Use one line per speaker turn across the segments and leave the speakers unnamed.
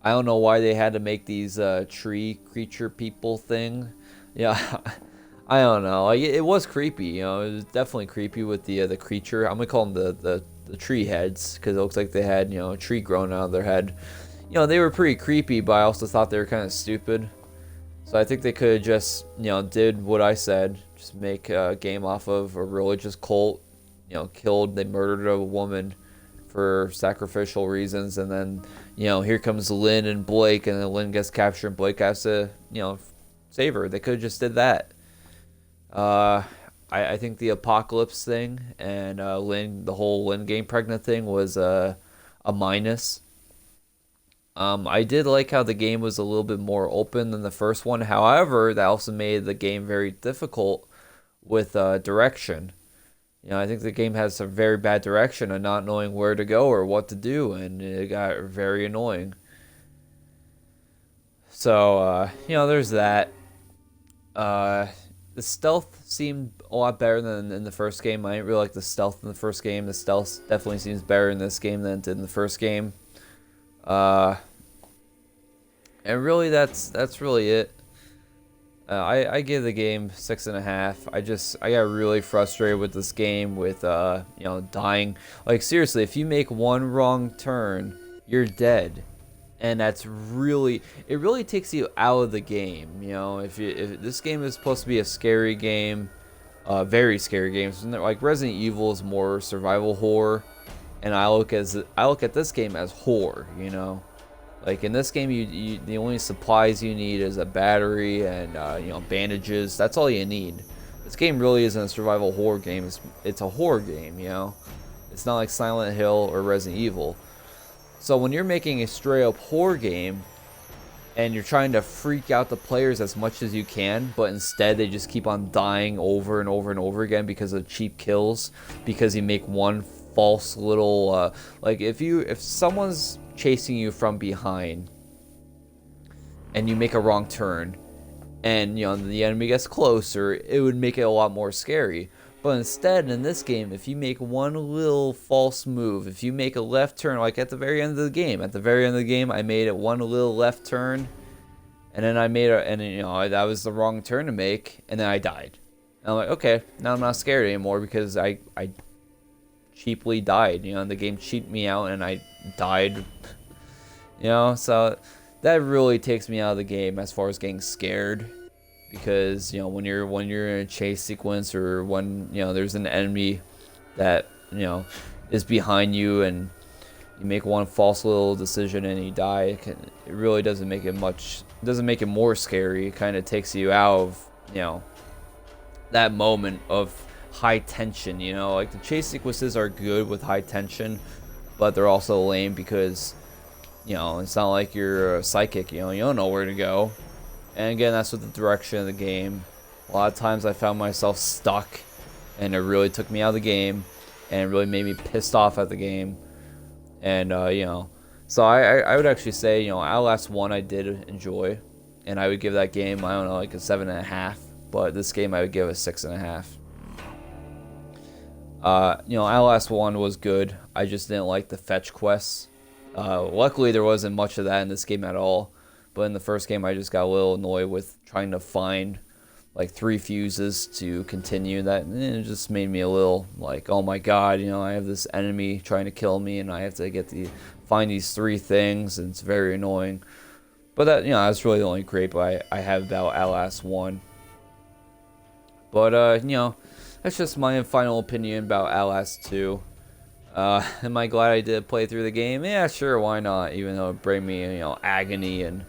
I don't know why they had to make these tree creature people thing. Yeah, I don't know. Like it was creepy, you know. It was definitely creepy with the creature. I'm gonna call them the tree heads because it looks like they had, you know, a tree growing out of their head. You know, they were pretty creepy, but I also thought they were kind of stupid. So I think they could have just, you know, did what I said, just make a game off of a religious cult. You know, they murdered a woman for sacrificial reasons, and then, you know, here comes Lynn and Blake, and then Lynn gets captured, and Blake has to, you know, save her. They could have just did that. Uh, I think the apocalypse thing and Lynn, the whole Lynn getting pregnant thing was a minus. I did like how the game was a little bit more open than the first one. However, that also made the game very difficult with direction. You know, I think the game has some very bad direction and not knowing where to go or what to do, and it got very annoying. So, you know, there's that. Uh, the stealth seemed a lot better than in the first game. I didn't really like the stealth in the first game. The stealth definitely seems better in this game than it did in the first game. Uh, and really, that's really it. I give the game 6.5. I got really frustrated with this game with you know, dying. Like seriously, if you make one wrong turn, you're dead, and it really takes you out of the game. You know, if this game is supposed to be a scary game, very scary game. So like Resident Evil is more survival horror, and I look at this game as horror. You know. Like in this game, the only supplies you need is a battery and you know, bandages. That's all you need. This game really isn't a survival horror game. It's a horror game, you know. It's not like Silent Hill or Resident Evil. So when you're making a straight up horror game and you're trying to freak out the players as much as you can, but instead they just keep on dying over and over and over again because of cheap kills, because you make one false little like if someone's chasing you from behind and you make a wrong turn and, you know, the enemy gets closer, it would make it a lot more scary. But instead, in this game, if you make one little false move, if you make a left turn, like at the very end of the game, I made it one little left turn, and then you know, that was the wrong turn to make, and then I died. And I'm like, okay, now I'm not scared anymore because I cheaply died. You know, the game cheated me out, and I died. You know, so that really takes me out of the game as far as getting scared, because, you know, when you're in a chase sequence, or when, you know, there's an enemy that, you know, is behind you and you make one false little decision and you die, it really doesn't make it more scary. It kind of takes you out of, you know, that moment of high tension. You know, like the chase sequences are good with high tension, but they're also lame because, you know, it's not like you're a psychic. You know, you don't know where to go. And again, that's with the direction of the game. A lot of times I found myself stuck, and it really took me out of the game, and it really made me pissed off at the game. And you know, so I would actually say, you know, Outlast 1 I did enjoy, and I would give that game, I don't know, like a 7.5. But this game I would give a 6.5. You know, Outlast 1 was good. I just didn't like the fetch quests. Luckily, there wasn't much of that in this game at all. But in the first game, I just got a little annoyed with trying to find like 3 fuses to continue that. And it just made me a little like, oh my god, you know, I have this enemy trying to kill me, and I have to find these 3 things, and it's very annoying. But that, you know, that's really the only gripe I have about Outlast 1. But, you know, that's just my final opinion about Outlast 2. Am I glad I did play through the game? Yeah, sure, why not? Even though it brought me, you know, agony, and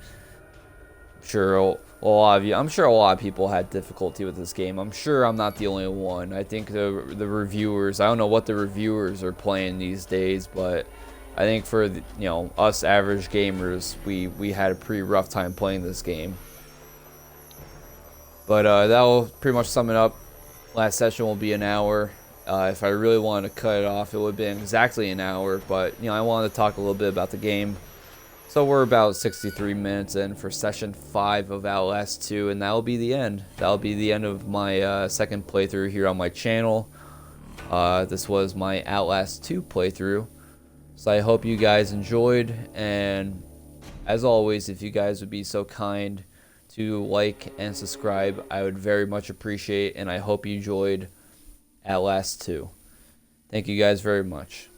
I'm sure a lot of people had difficulty with this game. I'm sure I'm not the only one. I think the reviewers, I don't know what the reviewers are playing these days, but I think for the, you know, us average gamers, we had a pretty rough time playing this game. But that will pretty much sum it up. Last session will be an hour. If I really wanted to cut it off, it would have been exactly an hour, but, you know, I wanted to talk a little bit about the game. So we're about 63 minutes in for session 5 of Outlast 2, and that'll be the end. That'll be the end of my second playthrough here on my channel. This was my Outlast 2 playthrough. So I hope you guys enjoyed, and As always, if you guys would be so kind to like and subscribe, I would very much appreciate, and I hope you enjoyed Outlast 2. Thank you guys very much.